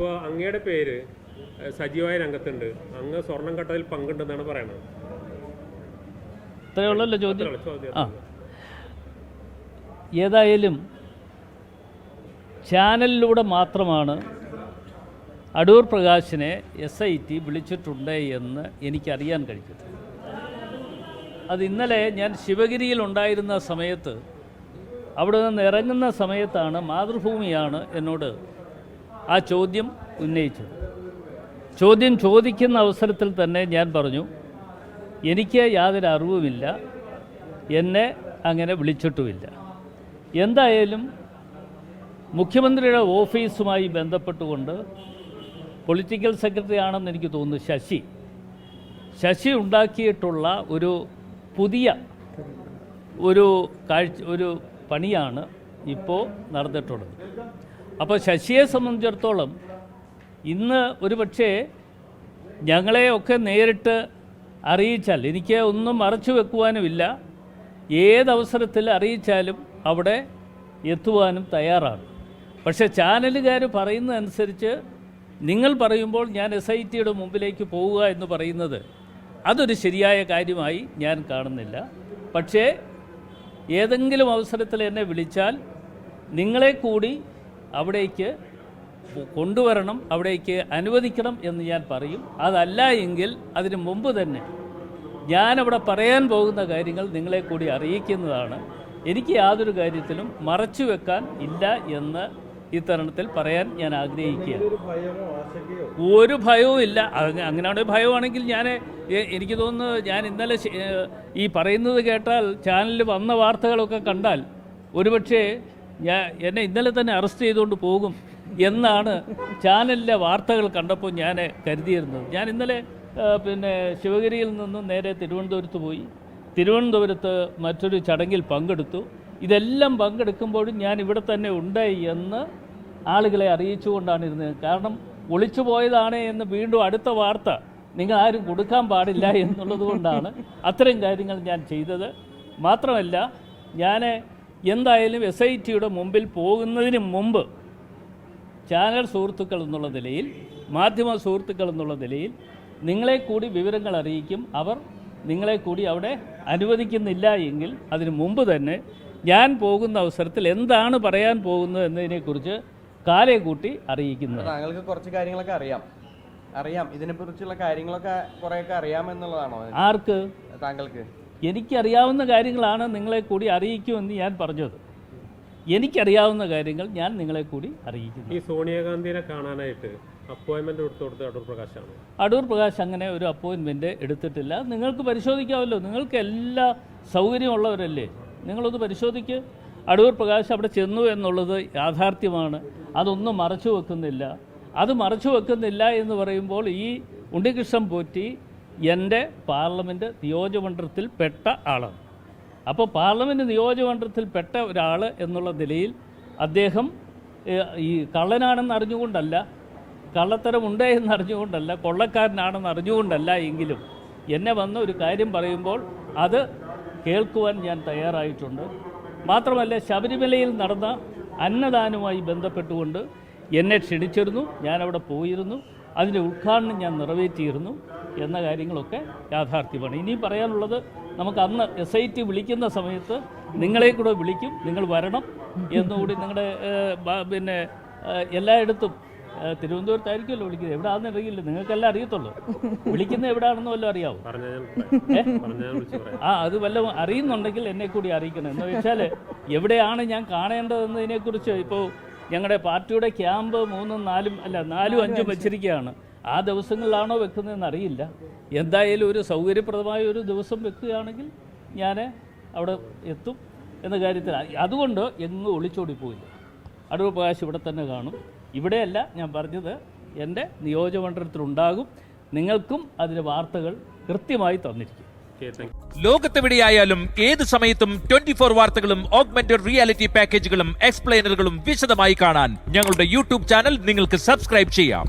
ഇപ്പോൾ അങ്ങയുടെ പേര് സജീവമായ രംഗത്തുണ്ട്, അങ്ങ് സ്വർണം കട്ടതിൽ പങ്കുണ്ടെന്നാണ് പറയുന്നത്. അത്രയുള്ളല്ലോ ചോദ്യം. ഏതായാലും ചാനലിലൂടെ മാത്രമാണ് അടൂർ പ്രകാശിനെ SIT വിളിച്ചിട്ടുണ്ട് എന്ന് എനിക്കറിയാൻ കഴിഞ്ഞത്. അത് ഇന്നലെ ഞാൻ ശിവഗിരിയിലുണ്ടായിരുന്ന സമയത്ത് അവിടെ നിന്ന് ഇറങ്ങുന്ന സമയത്താണ് മാതൃഭൂമിയാണ് എന്നോട് ആ ചോദ്യം ഉന്നയിച്ചത്. ചോദ്യം ചോദിക്കുന്ന അവസരത്തിൽ തന്നെ ഞാൻ പറഞ്ഞു, എനിക്ക് യാതൊരു അറിവുമില്ല, എന്നെ അങ്ങനെ വിളിച്ചിട്ടുമില്ല. എന്തായാലും മുഖ്യമന്ത്രിയുടെ ഓഫീസുമായി ബന്ധപ്പെട്ടുകൊണ്ട് പൊളിറ്റിക്കൽ സെക്രട്ടറി ആണെന്ന് എനിക്ക് തോന്നുന്നു ശശി ഉണ്ടാക്കിയിട്ടുള്ള ഒരു പുതിയ ഒരു പണിയാണ് ഇപ്പോൾ നടന്നിട്ടുള്ളത്. അപ്പോൾ ശശിയെ സംബന്ധിച്ചിടത്തോളം ഇന്ന് ഒരു പക്ഷേ ഞങ്ങളെയൊക്കെ നേരിട്ട് അറിയിച്ചാൽ, എനിക്ക് ഒന്നും മറച്ചു വെക്കുവാനുമില്ല, ഏതവസരത്തിൽ അറിയിച്ചാലും അവിടെ എത്തുവാനും തയ്യാറാണ്. പക്ഷേ ചാനലുകാർ പറയുന്നതനുസരിച്ച് നിങ്ങൾ പറയുമ്പോൾ ഞാൻ SITയുടെ മുമ്പിലേക്ക് പോവുക എന്ന് പറയുന്നത് അതൊരു ശരിയായ കാര്യമായി ഞാൻ കാണുന്നില്ല. പക്ഷേ ഏതെങ്കിലും അവസരത്തിൽ എന്നെ വിളിച്ചാൽ നിങ്ങളെ കൂടി അവിടേക്ക് കൊണ്ടുവരണം, അവിടേക്ക് അനുവദിക്കണം എന്ന് ഞാൻ പറയും. അതല്ല എങ്കിൽ അതിന് മുമ്പ് തന്നെ ഞാനവിടെ പറയാൻ പോകുന്ന കാര്യങ്ങൾ നിങ്ങളെ കൂടി അറിയിക്കുന്നതാണ്. എനിക്ക് യാതൊരു കാര്യത്തിലും മറച്ചു വെക്കാൻ ഇല്ല എന്ന് ഇത്തരണത്തിൽ പറയാൻ ഞാൻ ആഗ്രഹിക്കുകയാണ്. ഒരു ഭയവും ഇല്ല. അങ്ങനെയാണെങ്കിൽ ഭയമാണെങ്കിൽ എനിക്ക് തോന്നുന്നു ഞാൻ ഇന്നലെ ഈ പറയുന്നത് കേട്ടാൽ, ചാനലിൽ വന്ന വാർത്തകളൊക്കെ കണ്ടാൽ ഒരുപക്ഷെ എന്നെ ഇന്നലെ തന്നെ അറസ്റ്റ് ചെയ്തുകൊണ്ട് പോകും എന്നാണ് ചാനലിലെ വാർത്തകൾ കണ്ടപ്പോൾ ഞാൻ കരുതിയിരുന്നത്. ഞാൻ ഇന്നലെ ശിവഗിരിയിൽ നിന്നും നേരെ തിരുവനന്തപുരത്ത് പോയി. തിരുവനന്തപുരത്ത് മറ്റൊരു ചടങ്ങിൽ പങ്കെടുത്തു. ഇതെല്ലാം പങ്കെടുക്കുമ്പോഴും ഞാൻ ഇവിടെ തന്നെ ഉണ്ട് എന്ന് ആളുകളെ അറിയിച്ചുകൊണ്ടാണ് ഇരുന്നത്. കാരണം ഒളിച്ചു പോയതാണ് എന്ന് വീണ്ടും അടുത്ത വാർത്ത നിങ്ങൾ ആരും കൊടുക്കാൻ പാടില്ല എന്നുള്ളത് കൊണ്ടാണ് അത്തരം കാര്യങ്ങൾ ഞാൻ ചെയ്തത്. മാത്രമല്ല, ഞാൻ എന്തായാലും SITയുടെ മുമ്പിൽ പോകുന്നതിന് മുമ്പ് ചാനൽ സുഹൃത്തുക്കൾ എന്നുള്ള നിലയിൽ, മാധ്യമ സുഹൃത്തുക്കൾ എന്നുള്ള നിലയിൽ നിങ്ങളെ കൂടി വിവരങ്ങൾ അറിയിക്കും. അവർ നിങ്ങളെ കൂടി അവിടെ അനുവദിക്കുന്നില്ല എങ്കിൽ അതിന് മുമ്പ് തന്നെ ഞാൻ പോകുന്ന അവസരത്തിൽ എന്താണ് പറയാൻ പോകുന്നത് എന്നതിനെക്കുറിച്ച് കാലേ കൂട്ടി അറിയിക്കുന്നത്. താങ്കൾക്ക് കുറച്ച് കാര്യങ്ങളൊക്കെ അറിയാം ഇതിനെക്കുറിച്ചുള്ള കാര്യങ്ങളൊക്കെ കുറേയൊക്കെ അറിയാമെന്നുള്ളതാണോ? ആർക്ക്? താങ്കൾക്ക്. എനിക്കറിയാവുന്ന കാര്യങ്ങളാണ് നിങ്ങളെ കൂടി അറിയിക്കുമെന്ന് ഞാൻ പറഞ്ഞത്. എനിക്കറിയാവുന്ന കാര്യങ്ങൾ ഞാൻ നിങ്ങളെ കൂടി അറിയിക്കുന്നു. ഈ സോണിയാഗാന്ധിനെ കാണാനായിട്ട് അപ്പോയിൻമെന്റ് എടുത്തുകൊടുത്ത അടൂർ പ്രകാശാണ്. അടൂർ പ്രകാശ് അങ്ങനെ ഒരു അപ്പോയിൻമെൻറ്റ് എടുത്തിട്ടില്ല. നിങ്ങൾക്ക് പരിശോധിക്കാമല്ലോ, നിങ്ങൾക്ക് എല്ലാ സൗകര്യമുള്ളവരല്ലേ, നിങ്ങളൊന്ന് പരിശോധിക്ക്. അടൂർ പ്രകാശ് അവിടെ ചെന്നു എന്നുള്ളത് യാഥാർത്ഥ്യമാണ്. അതൊന്നും മറച്ചു വെക്കുന്നില്ല. അത് മറച്ചു വെക്കുന്നില്ല എന്ന് പറയുമ്പോൾ ഈ ഉണ്ണികൃഷ്ണൻ പോറ്റി എൻ്റെ പാർലമെൻറ്റ് നിയോജകമണ്ഡലത്തിൽ പെട്ട ആളാണ്. അപ്പോൾ പാർലമെൻറ്റ് നിയോജകമണ്ഡലത്തിൽ പെട്ട ഒരാൾ എന്നുള്ള നിലയിൽ അദ്ദേഹം ഈ കള്ളനാണെന്ന് അറിഞ്ഞുകൊണ്ടല്ല, കള്ളത്തരമുണ്ട് എന്നറിഞ്ഞുകൊണ്ടല്ല, കൊള്ളക്കാരനാണെന്ന് അറിഞ്ഞുകൊണ്ടല്ല എങ്കിലും എന്നെ വന്ന് ഒരു കാര്യം പറയുമ്പോൾ അത് കേൾക്കുവാൻ ഞാൻ തയ്യാറായിട്ടുണ്ട്. മാത്രമല്ല, ശബരിമലയിൽ നടന്ന അന്നദാനവുമായി ബന്ധപ്പെട്ടുകൊണ്ട് എന്നെ ക്ഷണിച്ചിരുന്നു, ഞാനവിടെ പോയിരുന്നു, അതിൻ്റെ ഉദ്ഘാടനം ഞാൻ നിറവേറ്റിയിരുന്നു എന്ന കാര്യങ്ങളൊക്കെ യാഥാർത്ഥ്യമാണ്. ഇനി പറയാനുള്ളത്, നമുക്ക് അന്ന് SIT വിളിക്കുന്ന സമയത്ത് നിങ്ങളെ കൂടെ വിളിക്കും, നിങ്ങൾ വരണം എന്നുകൂടി. നിങ്ങളുടെ എല്ലായിടത്തും തിരുവനന്തപുരത്തായിരിക്കുമല്ലോ വിളിക്കുന്നത്, എവിടെയാണെന്ന് അറിയില്ല, നിങ്ങൾക്കെല്ലാം അറിയത്തുള്ളൂ. വിളിക്കുന്നത് എവിടെയാണെന്ന് വല്ലതും അറിയാവോ? അത് വല്ലതും അറിയുന്നുണ്ടെങ്കിൽ എന്നെ കൂടി അറിയിക്കണം. എന്ന് വെച്ചാൽ എവിടെയാണ് ഞാൻ കാണേണ്ടതെന്നതിനെക്കുറിച്ച് ഇപ്പോൾ ഞങ്ങളുടെ പാർട്ടിയുടെ ക്യാമ്പ് 3, 4, 5 വെച്ചിരിക്കുകയാണ്. ആ ദിവസങ്ങളിലാണോ വെക്കുന്നതെന്ന് അറിയില്ല. എന്തായാലും ഒരു സൗകര്യപ്രദമായ ഒരു ദിവസം വെക്കുകയാണെങ്കിൽ ഞാൻ അവിടെ എത്തും എന്ന കാര്യത്തിൽ. അതുകൊണ്ട് എങ്ങും ഒളിച്ചോടി പോയില്ല. അടൂർ പ്രകാശ് ഇവിടെ തന്നെ കാണും. ഇവിടെയല്ല ഞാൻ പറഞ്ഞത്, എൻ്റെ നിയോജകമണ്ഡലത്തിലുണ്ടാകും. നിങ്ങൾക്കും അതിൻ്റെ വാർത്തകൾ കൃത്യമായി തന്നിരിക്കും. ലോകത്തെവിടെയായാലും ഏത് സമയത്തും 24 വാർത്തകളും ഓഗ്മെന്റഡ് റിയാലിറ്റി പാക്കേജുകളും എക്സ്പ്ലെയിനറുകളും വിശദമായി കാണാൻ ഞങ്ങളുടെ YouTube ചാനൽ നിങ്ങൾക്ക് സബ്സ്ക്രൈബ് ചെയ്യാം.